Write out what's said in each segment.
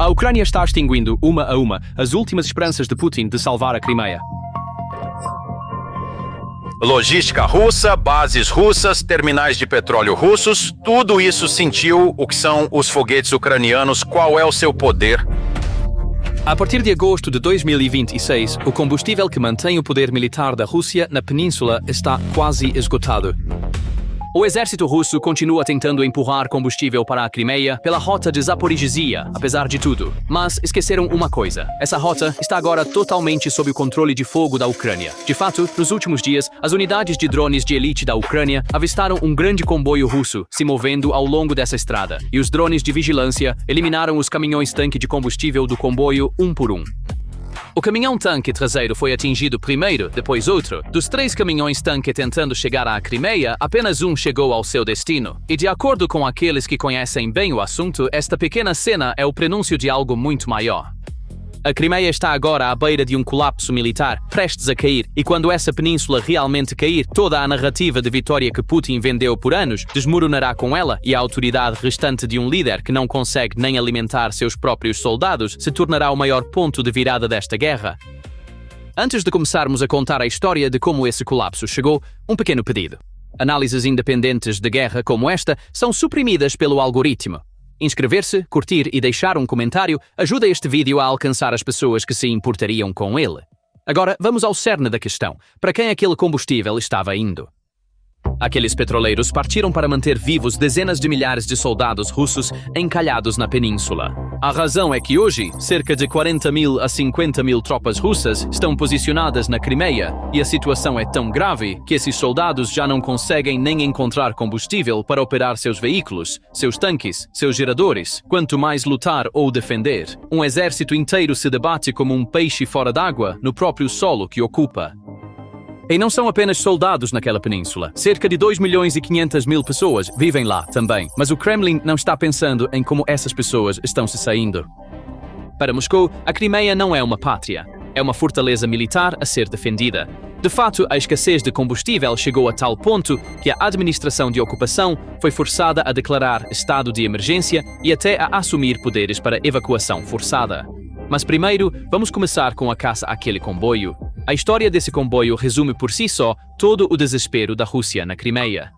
Ucrânia está extinguindo, uma a uma, as últimas esperanças de Putin de salvar a Crimeia. Logística russa, bases russas, terminais de petróleo russos, tudo isso sentiu o que são os foguetes ucranianos, qual é o seu poder? A partir de agosto de 2026, o combustível que mantém o poder militar da Rússia na península está quase esgotado. O exército russo continua tentando empurrar combustível para a Crimeia pela rota de Zaporizhzhia, apesar de tudo. Mas esqueceram uma coisa: essa rota está agora totalmente sob o controle de fogo da Ucrânia. De fato, nos últimos dias, as unidades de drones de elite da Ucrânia avistaram um grande comboio russo se movendo ao longo dessa estrada, e os drones de vigilância eliminaram os caminhões-tanque de combustível do comboio um por um. O caminhão-tanque traseiro foi atingido primeiro, depois outro. Dos 3 caminhões-tanque tentando chegar à Crimeia, apenas um chegou ao seu destino. E de acordo com aqueles que conhecem bem o assunto, esta pequena cena é o prenúncio de algo muito maior. A Crimeia está agora à beira de um colapso militar, prestes a cair, e quando essa península realmente cair, toda a narrativa de vitória que Putin vendeu por anos desmoronará com ela, e a autoridade restante de um líder que não consegue nem alimentar seus próprios soldados se tornará o maior ponto de virada desta guerra. Antes de começarmos a contar a história de como esse colapso chegou, um pequeno pedido. Análises independentes de guerra como esta são suprimidas pelo algoritmo. Inscrever-se, curtir e deixar um comentário ajuda este vídeo a alcançar as pessoas que se importariam com ele. Agora, vamos ao cerne da questão. Para quem aquele combustível estava indo? Aqueles petroleiros partiram para manter vivos dezenas de milhares de soldados russos encalhados na península. A razão é que hoje, cerca de 40 mil a 50 mil tropas russas estão posicionadas na Crimeia, e a situação é tão grave que esses soldados já não conseguem nem encontrar combustível para operar seus veículos, seus tanques, seus geradores, quanto mais lutar ou defender. Um exército inteiro se debate como um peixe fora d'água no próprio solo que ocupa. E não são apenas soldados naquela península. Cerca de 2 milhões e 500 mil pessoas vivem lá também. Mas o Kremlin não está pensando em como essas pessoas estão se saindo. Para Moscou, a Crimeia não é uma pátria. É uma fortaleza militar a ser defendida. De fato, a escassez de combustível chegou a tal ponto que a administração de ocupação foi forçada a declarar estado de emergência e até a assumir poderes para evacuação forçada. Mas primeiro, vamos começar com a caça àquele comboio. A história desse comboio resume por si só todo o desespero da Rússia na Crimeia.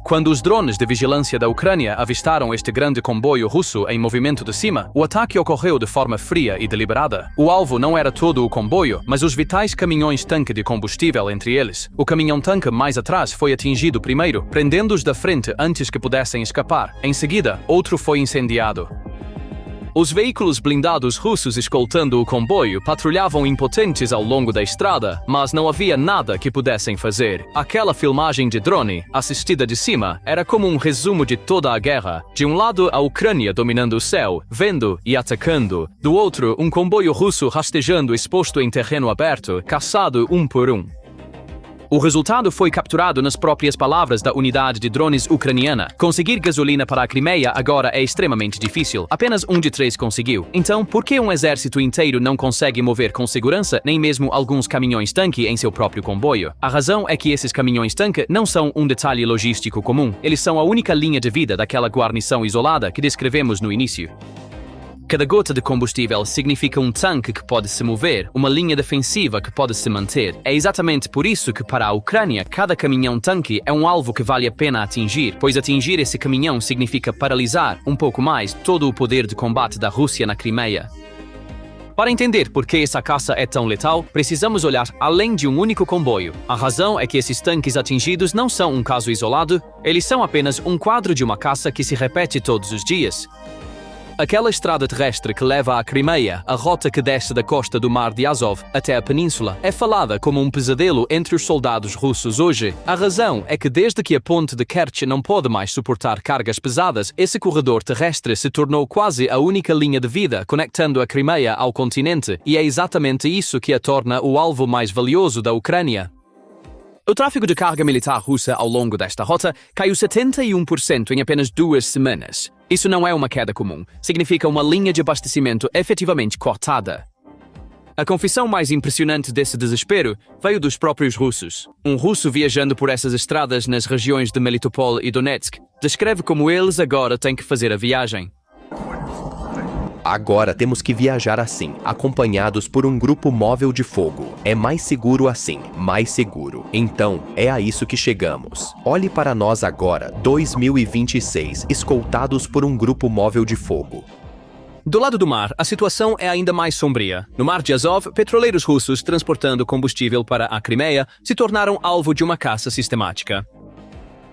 Quando os drones de vigilância da Ucrânia avistaram este grande comboio russo em movimento de cima, o ataque ocorreu de forma fria e deliberada. O alvo não era todo o comboio, mas os vitais caminhões-tanque de combustível entre eles. O caminhão-tanque mais atrás foi atingido primeiro, prendendo-os da frente antes que pudessem escapar. Em seguida, outro foi incendiado. Os veículos blindados russos escoltando o comboio patrulhavam impotentes ao longo da estrada, mas não havia nada que pudessem fazer. Aquela filmagem de drone, assistida de cima, era como um resumo de toda a guerra. De um lado, a Ucrânia dominando o céu, vendo e atacando. Do outro, um comboio russo rastejando exposto em terreno aberto, caçado um por um. O resultado foi capturado nas próprias palavras da unidade de drones ucraniana. Conseguir gasolina para a Crimeia agora é extremamente difícil. Apenas um de 3 conseguiu. Então, por que um exército inteiro não consegue mover com segurança nem mesmo alguns caminhões-tanque em seu próprio comboio? A razão é que esses caminhões-tanque não são um detalhe logístico comum. Eles são a única linha de vida daquela guarnição isolada que descrevemos no início. Cada gota de combustível significa um tanque que pode se mover, uma linha defensiva que pode se manter. É exatamente por isso que para a Ucrânia, cada caminhão-tanque é um alvo que vale a pena atingir, pois atingir esse caminhão significa paralisar, um pouco mais, todo o poder de combate da Rússia na Crimeia. Para entender por que essa caça é tão letal, precisamos olhar além de um único comboio. A razão é que esses tanques atingidos não são um caso isolado, eles são apenas um quadro de uma caça que se repete todos os dias. Aquela estrada terrestre que leva à Crimeia, a rota que desce da costa do Mar de Azov até a península, é falada como um pesadelo entre os soldados russos hoje. A razão é que desde que a ponte de Kerch não pode mais suportar cargas pesadas, esse corredor terrestre se tornou quase a única linha de vida conectando a Crimeia ao continente, e é exatamente isso que a torna o alvo mais valioso da Ucrânia. O tráfego de carga militar russa ao longo desta rota caiu 71% em apenas 2 semanas. Isso não é uma queda comum, significa uma linha de abastecimento efetivamente cortada. A confissão mais impressionante desse desespero veio dos próprios russos. Um russo viajando por essas estradas nas regiões de Melitopol e Donetsk descreve como eles agora têm que fazer a viagem. Agora temos que viajar assim, acompanhados por um grupo móvel de fogo. É mais seguro assim, mais seguro. Então, é a isso que chegamos. Olhe para nós agora, 2026, escoltados por um grupo móvel de fogo. Do lado do mar, a situação é ainda mais sombria. No mar de Azov, petroleiros russos transportando combustível para a Crimeia se tornaram alvo de uma caça sistemática.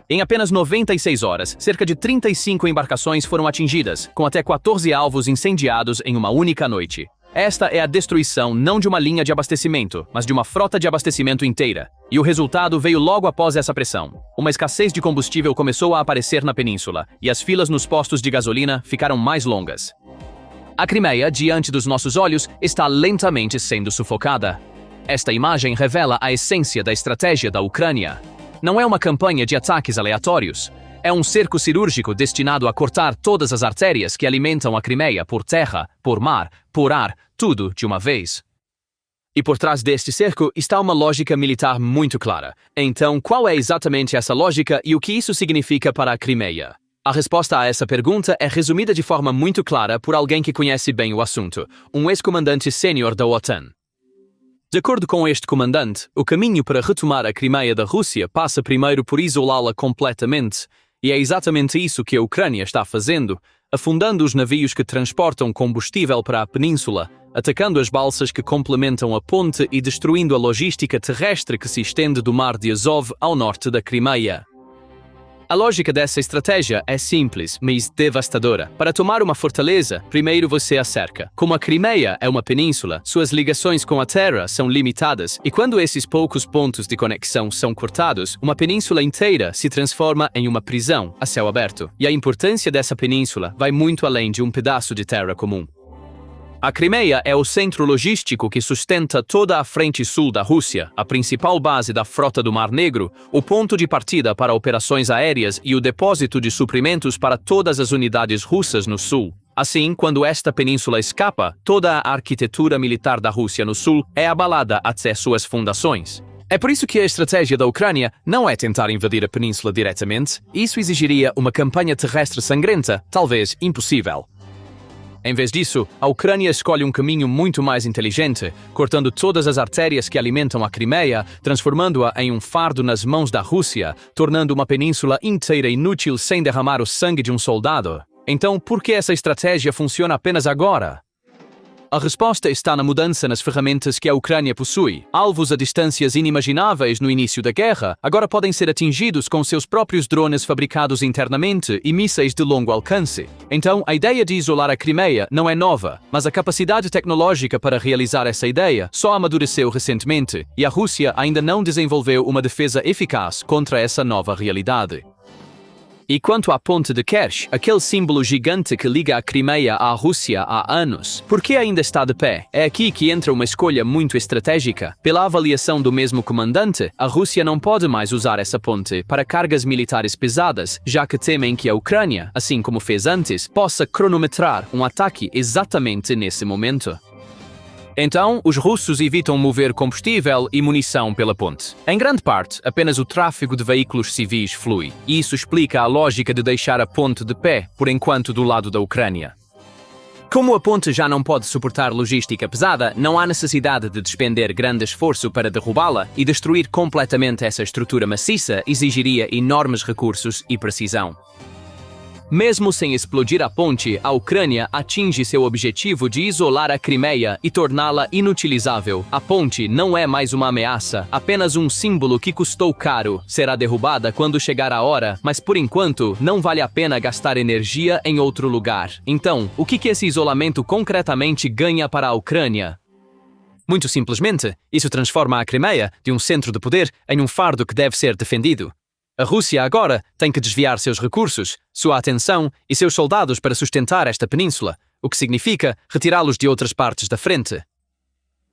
Em apenas 96 horas, cerca de 35 embarcações foram atingidas, com até 14 alvos incendiados em uma única noite. Esta é a destruição não de uma linha de abastecimento, mas de uma frota de abastecimento inteira. E o resultado veio logo após essa pressão. Uma escassez de combustível começou a aparecer na península, e as filas nos postos de gasolina ficaram mais longas. A Crimeia, diante dos nossos olhos, está lentamente sendo sufocada. Esta imagem revela a essência da estratégia da Ucrânia. Não é uma campanha de ataques aleatórios. É um cerco cirúrgico destinado a cortar todas as artérias que alimentam a Crimeia por terra, por mar, por ar, tudo de uma vez. E por trás deste cerco está uma lógica militar muito clara. Então, qual é exatamente essa lógica e o que isso significa para a Crimeia? A resposta a essa pergunta é resumida de forma muito clara por alguém que conhece bem o assunto, um ex-comandante sênior da OTAN. De acordo com este comandante, o caminho para retomar a Crimeia da Rússia passa primeiro por isolá-la completamente, e é exatamente isso que a Ucrânia está fazendo, afundando os navios que transportam combustível para a península, atacando as balsas que complementam a ponte e destruindo a logística terrestre que se estende do mar de Azov ao norte da Crimeia. A lógica dessa estratégia é simples, mas devastadora. Para tomar uma fortaleza, primeiro você a cerca. Como a Crimeia é uma península, suas ligações com a terra são limitadas, e quando esses poucos pontos de conexão são cortados, uma península inteira se transforma em uma prisão a céu aberto. E a importância dessa península vai muito além de um pedaço de terra comum. A Crimeia é o centro logístico que sustenta toda a frente sul da Rússia, a principal base da frota do Mar Negro, o ponto de partida para operações aéreas e o depósito de suprimentos para todas as unidades russas no sul. Assim, quando esta península escapa, toda a arquitetura militar da Rússia no sul é abalada até suas fundações. É por isso que a estratégia da Ucrânia não é tentar invadir a península diretamente. Isso exigiria uma campanha terrestre sangrenta, talvez impossível. Em vez disso, a Ucrânia escolhe um caminho muito mais inteligente, cortando todas as artérias que alimentam a Crimeia, transformando-a em um fardo nas mãos da Rússia, tornando uma península inteira inútil sem derramar o sangue de um soldado. Então, por que essa estratégia funciona apenas agora? A resposta está na mudança nas ferramentas que a Ucrânia possui. Alvos a distâncias inimagináveis no início da guerra agora podem ser atingidos com seus próprios drones fabricados internamente e mísseis de longo alcance. Então, a ideia de isolar a Crimeia não é nova, mas a capacidade tecnológica para realizar essa ideia só amadureceu recentemente, e a Rússia ainda não desenvolveu uma defesa eficaz contra essa nova realidade. E quanto à ponte de Kerch, aquele símbolo gigante que liga a Crimeia à Rússia há anos, por que ainda está de pé? É aqui que entra uma escolha muito estratégica. Pela avaliação do mesmo comandante, a Rússia não pode mais usar essa ponte para cargas militares pesadas, já que temem que a Ucrânia, assim como fez antes, possa cronometrar um ataque exatamente nesse momento. Então, os russos evitam mover combustível e munição pela ponte. Em grande parte, apenas o tráfego de veículos civis flui, e isso explica a lógica de deixar a ponte de pé, por enquanto, do lado da Ucrânia. Como a ponte já não pode suportar logística pesada, não há necessidade de despender grande esforço para derrubá-la, e destruir completamente essa estrutura maciça exigiria enormes recursos e precisão. Mesmo sem explodir a ponte, a Ucrânia atinge seu objetivo de isolar a Crimeia e torná-la inutilizável. A ponte não é mais uma ameaça, apenas um símbolo que custou caro. Será derrubada quando chegar a hora, mas por enquanto não vale a pena gastar energia em outro lugar. Então, o que esse isolamento concretamente ganha para a Ucrânia? Muito simplesmente, isso transforma a Crimeia de um centro de poder em um fardo que deve ser defendido. A Rússia agora tem que desviar seus recursos, sua atenção e seus soldados para sustentar esta península, o que significa retirá-los de outras partes da frente.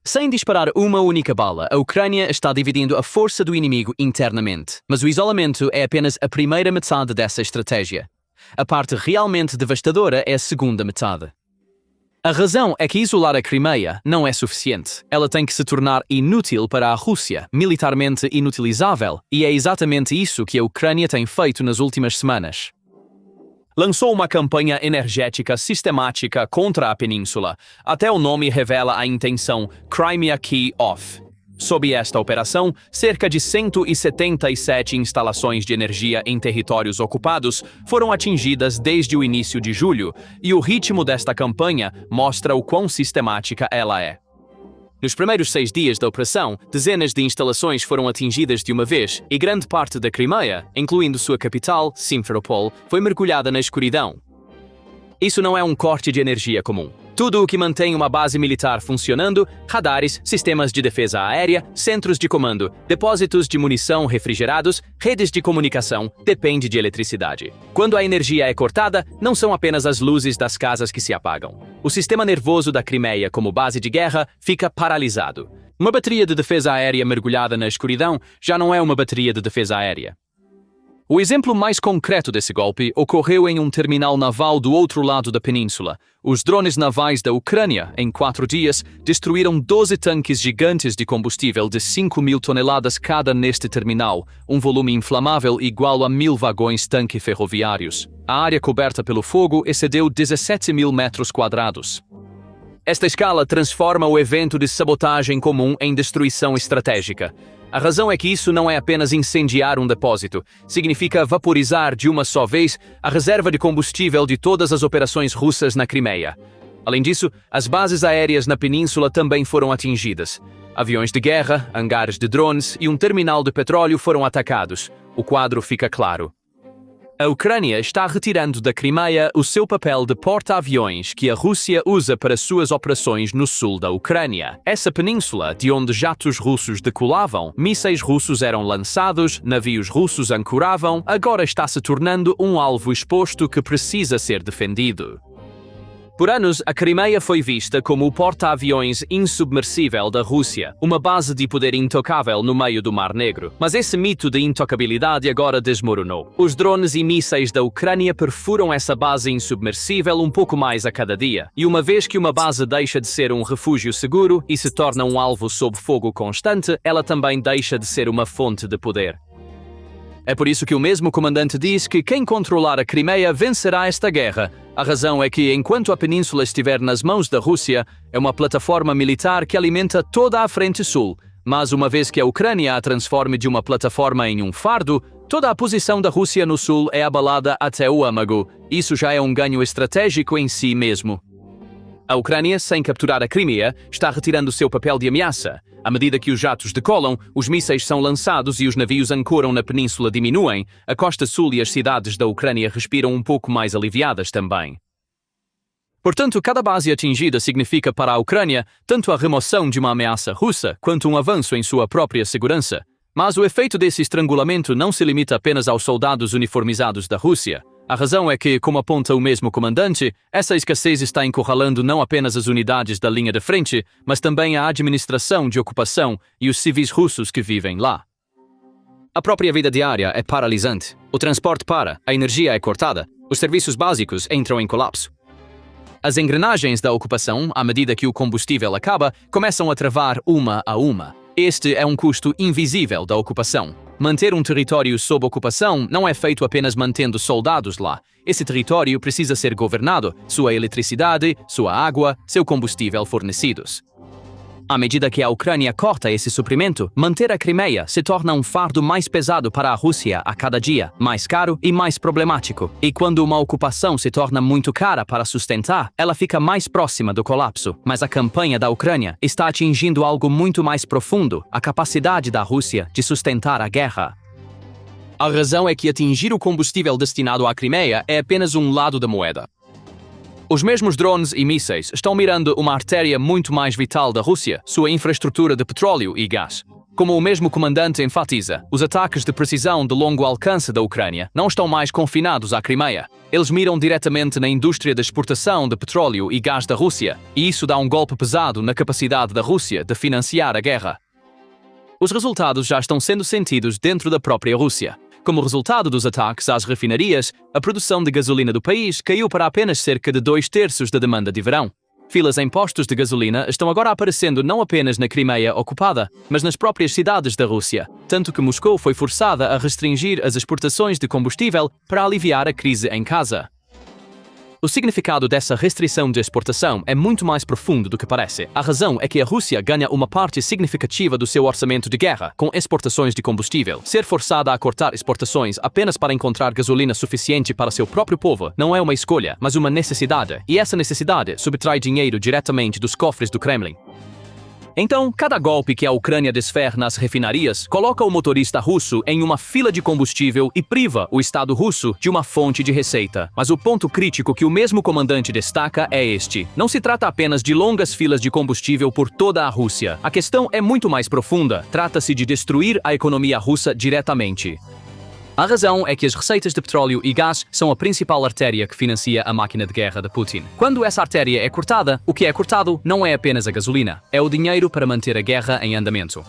Sem disparar uma única bala, a Ucrânia está dividindo a força do inimigo internamente, mas o isolamento é apenas a primeira metade dessa estratégia. A parte realmente devastadora é a segunda metade. A razão é que isolar a Crimeia não é suficiente. Ela tem que se tornar inútil para a Rússia, militarmente inutilizável, e é exatamente isso que a Ucrânia tem feito nas últimas semanas. lançou uma campanha energética sistemática contra a península. Até o nome revela a intenção Crimea Key Off. Sob esta operação, cerca de 177 instalações de energia em territórios ocupados foram atingidas desde o início de julho, e o ritmo desta campanha mostra o quão sistemática ela é. Nos primeiros 6 dias da operação, dezenas de instalações foram atingidas de uma vez, e grande parte da Crimeia, incluindo sua capital, Simferopol, foi mergulhada na escuridão. Isso não é um corte de energia comum. Tudo o que mantém uma base militar funcionando, radares, sistemas de defesa aérea, centros de comando, depósitos de munição refrigerados, redes de comunicação, depende de eletricidade. Quando a energia é cortada, não são apenas as luzes das casas que se apagam. O sistema nervoso da Crimeia, como base de guerra, fica paralisado. Uma bateria de defesa aérea mergulhada na escuridão já não é uma bateria de defesa aérea. O exemplo mais concreto desse golpe ocorreu em um terminal naval do outro lado da península. Os drones navais da Ucrânia, em 4 dias, destruíram 12 tanques gigantes de combustível de 5.000 toneladas cada neste terminal, um volume inflamável igual a 1.000 vagões-tanque ferroviários. A área coberta pelo fogo excedeu 17.000 metros quadrados. Esta escala transforma o evento de sabotagem comum em destruição estratégica. A razão é que isso não é apenas incendiar um depósito, significa vaporizar de uma só vez a reserva de combustível de todas as operações russas na Crimeia. Além disso, as bases aéreas na península também foram atingidas. Aviões de guerra, hangares de drones e um terminal de petróleo foram atacados. O quadro fica claro. A Ucrânia está retirando da Crimeia o seu papel de porta-aviões que a Rússia usa para suas operações no sul da Ucrânia. Essa península, de onde jatos russos decolavam, mísseis russos eram lançados, navios russos ancoravam, agora está se tornando um alvo exposto que precisa ser defendido. Por anos, a Crimeia foi vista como o porta-aviões insubmersível da Rússia, uma base de poder intocável no meio do Mar Negro. Mas esse mito de intocabilidade agora desmoronou. Os drones e mísseis da Ucrânia perfuram essa base insubmersível um pouco mais a cada dia. E uma vez que uma base deixa de ser um refúgio seguro e se torna um alvo sob fogo constante, ela também deixa de ser uma fonte de poder. É por isso que o mesmo comandante diz que quem controlar a Crimeia vencerá esta guerra. A razão é que, enquanto a península estiver nas mãos da Rússia, é uma plataforma militar que alimenta toda a frente sul. Mas uma vez que a Ucrânia a transforme de uma plataforma em um fardo, toda a posição da Rússia no sul é abalada até o âmago. Isso já é um ganho estratégico em si mesmo. A Ucrânia, sem capturar a Crimeia, está retirando seu papel de ameaça. À medida que os jatos decolam, os mísseis são lançados e os navios ancoram na península diminuem, a costa sul e as cidades da Ucrânia respiram um pouco mais aliviadas também. Portanto, cada base atingida significa para a Ucrânia tanto a remoção de uma ameaça russa quanto um avanço em sua própria segurança. Mas o efeito desse estrangulamento não se limita apenas aos soldados uniformizados da Rússia. A razão é que, como aponta o mesmo comandante, essa escassez está encurralando não apenas as unidades da linha de frente, mas também a administração de ocupação e os civis russos que vivem lá. A própria vida diária é paralisante. O transporte para, a energia é cortada, os serviços básicos entram em colapso. As engrenagens da ocupação, à medida que o combustível acaba, começam a travar uma a uma. Este é um custo invisível da ocupação. Manter um território sob ocupação não é feito apenas mantendo soldados lá. Esse território precisa ser governado, sua eletricidade, sua água, seu combustível fornecidos. À medida que a Ucrânia corta esse suprimento, manter a Crimeia se torna um fardo mais pesado para a Rússia a cada dia, mais caro e mais problemático. E quando uma ocupação se torna muito cara para sustentar, ela fica mais próxima do colapso. Mas a campanha da Ucrânia está atingindo algo muito mais profundo, a capacidade da Rússia de sustentar a guerra. A razão é que atingir o combustível destinado à Crimeia é apenas um lado da moeda. Os mesmos drones e mísseis estão mirando uma artéria muito mais vital da Rússia, sua infraestrutura de petróleo e gás. Como o mesmo comandante enfatiza, os ataques de precisão de longo alcance da Ucrânia não estão mais confinados à Crimeia. Eles miram diretamente na indústria de exportação de petróleo e gás da Rússia, e isso dá um golpe pesado na capacidade da Rússia de financiar a guerra. Os resultados já estão sendo sentidos dentro da própria Rússia. Como resultado dos ataques às refinarias, a produção de gasolina do país caiu para apenas cerca de 2/3 da demanda de verão. Filas em postos de gasolina estão agora aparecendo não apenas na Crimeia ocupada, mas nas próprias cidades da Rússia, tanto que Moscou foi forçada a restringir as exportações de combustível para aliviar a crise em casa. O significado dessa restrição de exportação é muito mais profundo do que parece. A razão é que a Rússia ganha uma parte significativa do seu orçamento de guerra com exportações de combustível. Ser forçada a cortar exportações apenas para encontrar gasolina suficiente para seu próprio povo não é uma escolha, mas uma necessidade. E essa necessidade subtrai dinheiro diretamente dos cofres do Kremlin. Então, cada golpe que a Ucrânia desfere nas refinarias coloca o motorista russo em uma fila de combustível e priva o Estado russo de uma fonte de receita. Mas o ponto crítico que o mesmo comandante destaca é este. Não se trata apenas de longas filas de combustível por toda a Rússia. A questão é muito mais profunda. Trata-se de destruir a economia russa diretamente. A razão é que as receitas de petróleo e gás são a principal artéria que financia a máquina de guerra de Putin. Quando essa artéria é cortada, o que é cortado não é apenas a gasolina, é o dinheiro para manter a guerra em andamento.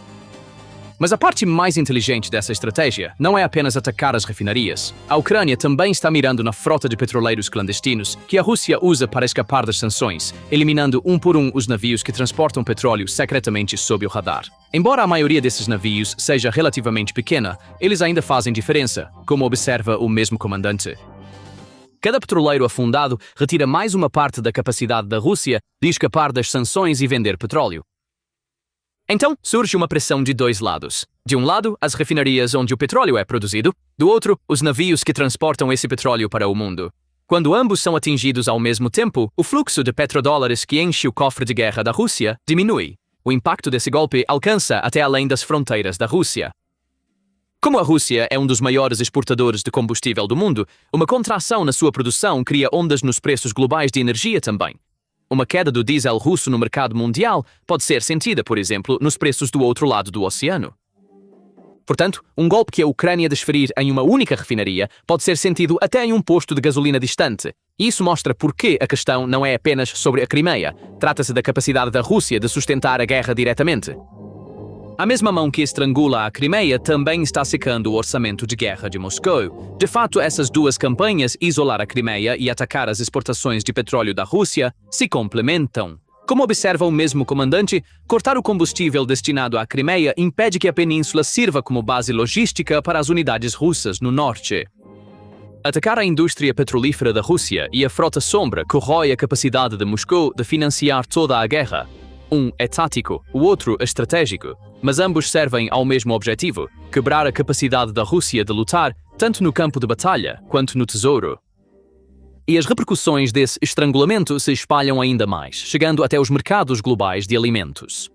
Mas a parte mais inteligente dessa estratégia não é apenas atacar as refinarias. A Ucrânia também está mirando na frota de petroleiros clandestinos que a Rússia usa para escapar das sanções, eliminando um por um os navios que transportam petróleo secretamente sob o radar. Embora a maioria desses navios seja relativamente pequena, eles ainda fazem diferença, como observa o mesmo comandante. Cada petroleiro afundado retira mais uma parte da capacidade da Rússia de escapar das sanções e vender petróleo. Então, surge uma pressão de dois lados. De um lado, as refinarias onde o petróleo é produzido, do outro, os navios que transportam esse petróleo para o mundo. Quando ambos são atingidos ao mesmo tempo, o fluxo de petrodólares que enche o cofre de guerra da Rússia diminui. O impacto desse golpe alcança até além das fronteiras da Rússia. Como a Rússia é um dos maiores exportadores de combustível do mundo, uma contração na sua produção cria ondas nos preços globais de energia também. Uma queda do diesel russo no mercado mundial pode ser sentida, por exemplo, nos preços do outro lado do oceano. Portanto, um golpe que a Ucrânia desferir em uma única refinaria pode ser sentido até em um posto de gasolina distante. E isso mostra por que a questão não é apenas sobre a Crimeia. Trata-se da capacidade da Rússia de sustentar a guerra diretamente. A mesma mão que estrangula a Crimeia também está secando o orçamento de guerra de Moscou. De fato, essas duas campanhas, isolar a Crimeia e atacar as exportações de petróleo da Rússia, se complementam. Como observa o mesmo comandante, cortar o combustível destinado à Crimeia impede que a península sirva como base logística para as unidades russas no norte. Atacar a indústria petrolífera da Rússia e a frota sombra corrói a capacidade de Moscou de financiar toda a guerra. Um é tático, o outro é estratégico, mas ambos servem ao mesmo objetivo: quebrar a capacidade da Rússia de lutar tanto no campo de batalha quanto no tesouro. E as repercussões desse estrangulamento se espalham ainda mais, chegando até os mercados globais de alimentos.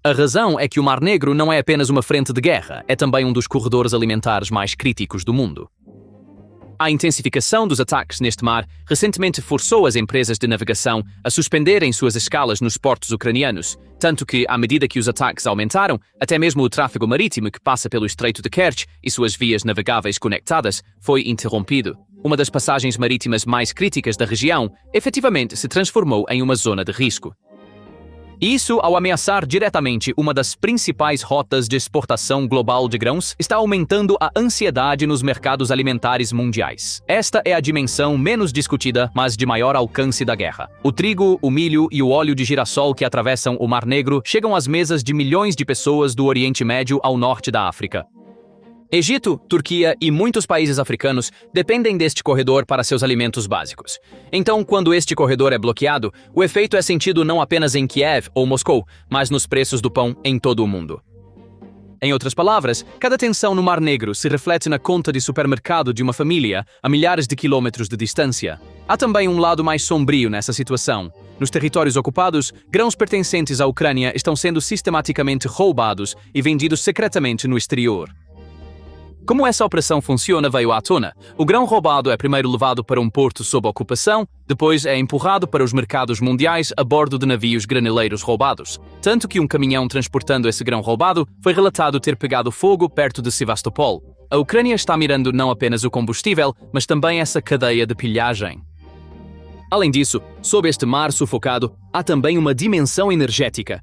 A razão é que o Mar Negro não é apenas uma frente de guerra, é também um dos corredores alimentares mais críticos do mundo. A intensificação dos ataques neste mar recentemente forçou as empresas de navegação a suspenderem suas escalas nos portos ucranianos, tanto que, à medida que os ataques aumentaram, até mesmo o tráfego marítimo que passa pelo Estreito de Kerch e suas vias navegáveis conectadas foi interrompido. Uma das passagens marítimas mais críticas da região efetivamente se transformou em uma zona de risco. Isso, ao ameaçar diretamente uma das principais rotas de exportação global de grãos, está aumentando a ansiedade nos mercados alimentares mundiais. Esta é a dimensão menos discutida, mas de maior alcance da guerra. O trigo, o milho e o óleo de girassol que atravessam o Mar Negro chegam às mesas de milhões de pessoas do Oriente Médio ao norte da África. Egito, Turquia e muitos países africanos dependem deste corredor para seus alimentos básicos. Então, quando este corredor é bloqueado, o efeito é sentido não apenas em Kiev ou Moscou, mas nos preços do pão em todo o mundo. Em outras palavras, cada tensão no Mar Negro se reflete na conta de supermercado de uma família a milhares de quilômetros de distância. Há também um lado mais sombrio nessa situação. Nos territórios ocupados, grãos pertencentes à Ucrânia estão sendo sistematicamente roubados e vendidos secretamente no exterior. Como essa operação funciona veio à tona. O grão roubado é primeiro levado para um porto sob ocupação, depois é empurrado para os mercados mundiais a bordo de navios granileiros roubados. Tanto que um caminhão transportando esse grão roubado foi relatado ter pegado fogo perto de Sevastopol. A Ucrânia está mirando não apenas o combustível, mas também essa cadeia de pilhagem. Além disso, sob este mar sufocado, há também uma dimensão energética.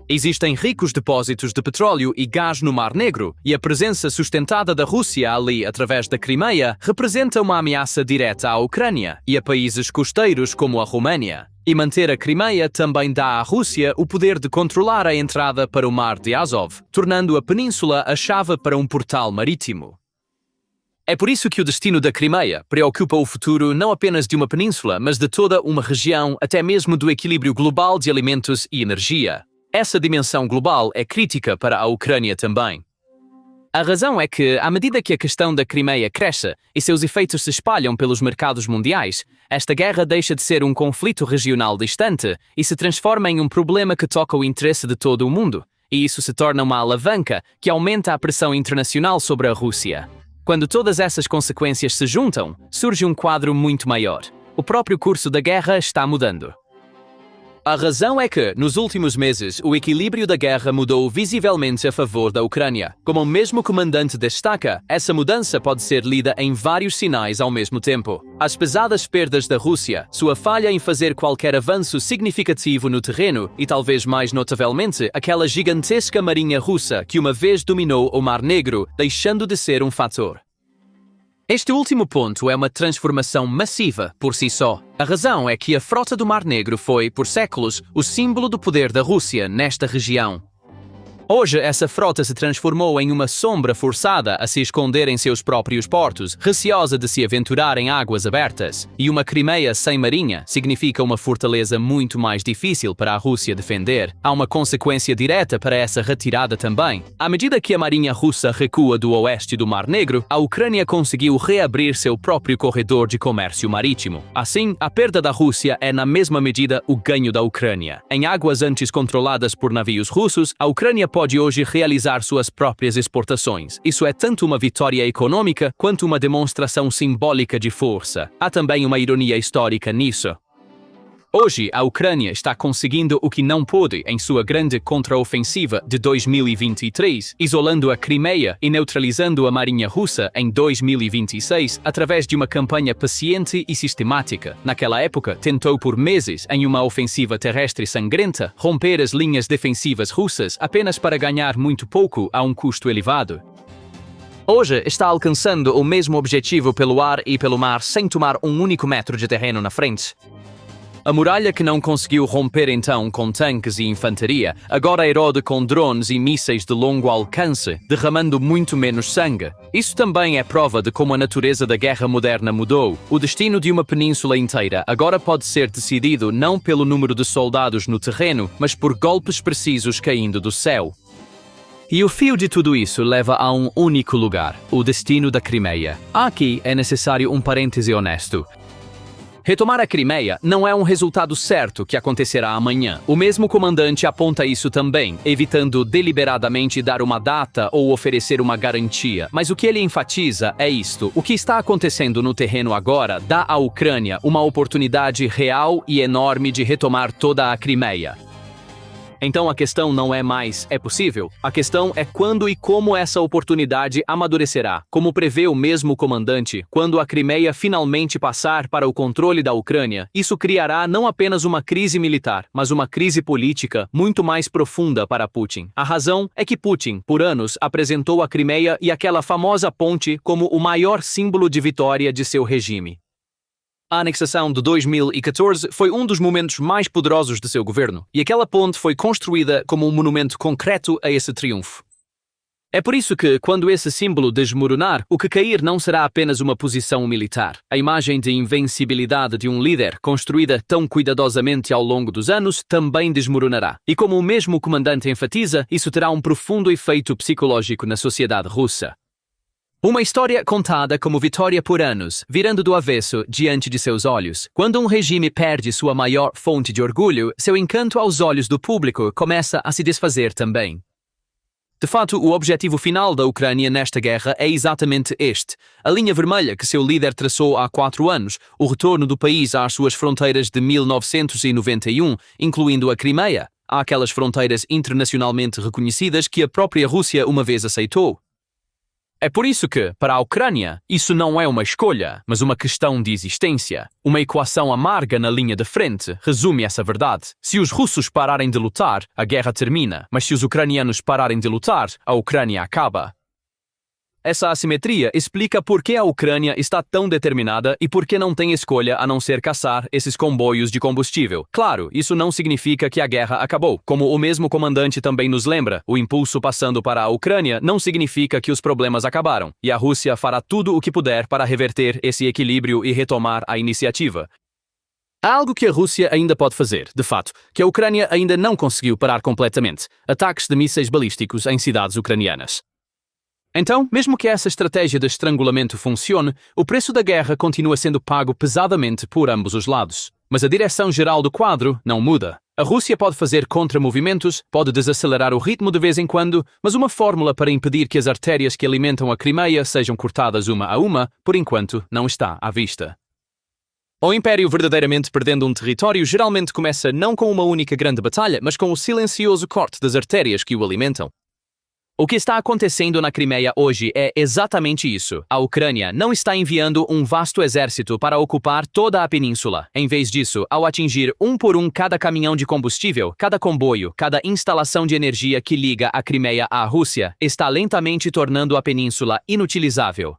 Existem ricos depósitos de petróleo e gás no Mar Negro, e a presença sustentada da Rússia ali através da Crimeia representa uma ameaça direta à Ucrânia e a países costeiros como a Romênia. E manter a Crimeia também dá à Rússia o poder de controlar a entrada para o Mar de Azov, tornando a península a chave para um portal marítimo. É por isso que o destino da Crimeia preocupa o futuro não apenas de uma península, mas de toda uma região, até mesmo do equilíbrio global de alimentos e energia. Essa dimensão global é crítica para a Ucrânia também. A razão é que, à medida que a questão da Crimeia cresce e seus efeitos se espalham pelos mercados mundiais, esta guerra deixa de ser um conflito regional distante e se transforma em um problema que toca o interesse de todo o mundo, e isso se torna uma alavanca que aumenta a pressão internacional sobre a Rússia. Quando todas essas consequências se juntam, surge um quadro muito maior. O próprio curso da guerra está mudando. A razão é que, nos últimos meses, o equilíbrio da guerra mudou visivelmente a favor da Ucrânia. Como o mesmo comandante destaca, essa mudança pode ser lida em vários sinais ao mesmo tempo. As pesadas perdas da Rússia, sua falha em fazer qualquer avanço significativo no terreno e, talvez mais notavelmente, aquela gigantesca marinha russa que uma vez dominou o Mar Negro, deixando de ser um fator. Este último ponto é uma transformação massiva por si só. A razão é que a frota do Mar Negro foi, por séculos, o símbolo do poder da Rússia nesta região. Hoje, essa frota se transformou em uma sombra forçada a se esconder em seus próprios portos, receosa de se aventurar em águas abertas. E uma Crimeia sem marinha significa uma fortaleza muito mais difícil para a Rússia defender. Há uma consequência direta para essa retirada também. À medida que a marinha russa recua do oeste do Mar Negro, a Ucrânia conseguiu reabrir seu próprio corredor de comércio marítimo. Assim, a perda da Rússia é na mesma medida o ganho da Ucrânia. Em águas antes controladas por navios russos, a Ucrânia pode hoje realizar suas próprias exportações. Isso é tanto uma vitória econômica quanto uma demonstração simbólica de força. Há também uma ironia histórica nisso. Hoje, a Ucrânia está conseguindo o que não pôde em sua grande contraofensiva de 2023, isolando a Crimeia e neutralizando a marinha russa em 2026 através de uma campanha paciente e sistemática. Naquela época, tentou por meses, em uma ofensiva terrestre sangrenta, romper as linhas defensivas russas apenas para ganhar muito pouco a um custo elevado. Hoje está alcançando o mesmo objetivo pelo ar e pelo mar sem tomar um único metro de terreno na frente. A muralha que não conseguiu romper então com tanques e infantaria, agora erode com drones e mísseis de longo alcance, derramando muito menos sangue. Isso também é prova de como a natureza da guerra moderna mudou. O destino de uma península inteira agora pode ser decidido não pelo número de soldados no terreno, mas por golpes precisos caindo do céu. E o fio de tudo isso leva a um único lugar, o destino da Crimeia. Aqui é necessário um parêntese honesto. Retomar a Crimeia não é um resultado certo que acontecerá amanhã. O mesmo comandante aponta isso também, evitando deliberadamente dar uma data ou oferecer uma garantia. Mas o que ele enfatiza é isto: o que está acontecendo no terreno agora dá à Ucrânia uma oportunidade real e enorme de retomar toda a Crimeia. Então a questão não é mais é possível, a questão é quando e como essa oportunidade amadurecerá. Como prevê o mesmo comandante, quando a Crimeia finalmente passar para o controle da Ucrânia, isso criará não apenas uma crise militar, mas uma crise política muito mais profunda para Putin. A razão é que Putin, por anos, apresentou a Crimeia e aquela famosa ponte como o maior símbolo de vitória de seu regime. A anexação de 2014 foi um dos momentos mais poderosos de seu governo, e aquela ponte foi construída como um monumento concreto a esse triunfo. É por isso que, quando esse símbolo desmoronar, o que cair não será apenas uma posição militar. A imagem de invencibilidade de um líder, construída tão cuidadosamente ao longo dos anos, também desmoronará. E como o mesmo comandante enfatiza, isso terá um profundo efeito psicológico na sociedade russa. Uma história contada como vitória por anos, virando do avesso diante de seus olhos. Quando um regime perde sua maior fonte de orgulho, seu encanto aos olhos do público começa a se desfazer também. De fato, o objetivo final da Ucrânia nesta guerra é exatamente este: a linha vermelha que seu líder traçou há 4 anos, o retorno do país às suas fronteiras de 1991, incluindo a Crimeia, àquelas fronteiras internacionalmente reconhecidas que a própria Rússia uma vez aceitou. É por isso que, para a Ucrânia, isso não é uma escolha, mas uma questão de existência. Uma equação amarga na linha de frente resume essa verdade. Se os russos pararem de lutar, a guerra termina, mas se os ucranianos pararem de lutar, a Ucrânia acaba. Essa assimetria explica por que a Ucrânia está tão determinada e por que não tem escolha a não ser caçar esses comboios de combustível. Claro, isso não significa que a guerra acabou. Como o mesmo comandante também nos lembra, o impulso passando para a Ucrânia não significa que os problemas acabaram, e a Rússia fará tudo o que puder para reverter esse equilíbrio e retomar a iniciativa. Há algo que a Rússia ainda pode fazer, de fato, que a Ucrânia ainda não conseguiu parar completamente: ataques de mísseis balísticos em cidades ucranianas. Então, mesmo que essa estratégia de estrangulamento funcione, o preço da guerra continua sendo pago pesadamente por ambos os lados. Mas a direção geral do quadro não muda. A Rússia pode fazer contramovimentos, pode desacelerar o ritmo de vez em quando, mas uma fórmula para impedir que as artérias que alimentam a Crimeia sejam cortadas uma a uma, por enquanto, não está à vista. O Império verdadeiramente perdendo um território geralmente começa não com uma única grande batalha, mas com o silencioso corte das artérias que o alimentam. O que está acontecendo na Crimeia hoje é exatamente isso. A Ucrânia não está enviando um vasto exército para ocupar toda a península. Em vez disso, ao atingir um por um cada caminhão de combustível, cada comboio, cada instalação de energia que liga a Crimeia à Rússia, está lentamente tornando a península inutilizável.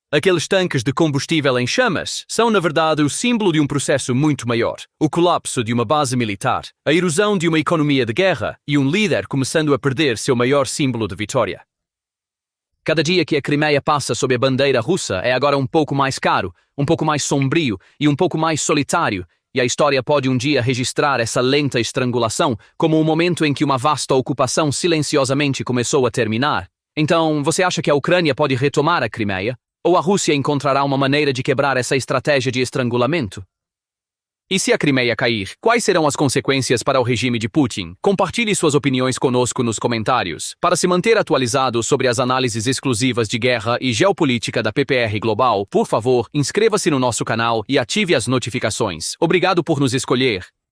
Aqueles tanques de combustível em chamas são, na verdade, o símbolo de um processo muito maior. O colapso de uma base militar, a erosão de uma economia de guerra e um líder começando a perder seu maior símbolo de vitória. Cada dia que a Crimeia passa sob a bandeira russa é agora um pouco mais caro, um pouco mais sombrio e um pouco mais solitário, e a história pode um dia registrar essa lenta estrangulação como um momento em que uma vasta ocupação silenciosamente começou a terminar. Então, você acha que a Ucrânia pode retomar a Crimeia? Ou a Rússia encontrará uma maneira de quebrar essa estratégia de estrangulamento? E se a Crimeia cair, quais serão as consequências para o regime de Putin? Compartilhe suas opiniões conosco nos comentários. Para se manter atualizado sobre as análises exclusivas de guerra e geopolítica da PPR Global, por favor, inscreva-se no nosso canal e ative as notificações. Obrigado por nos escolher.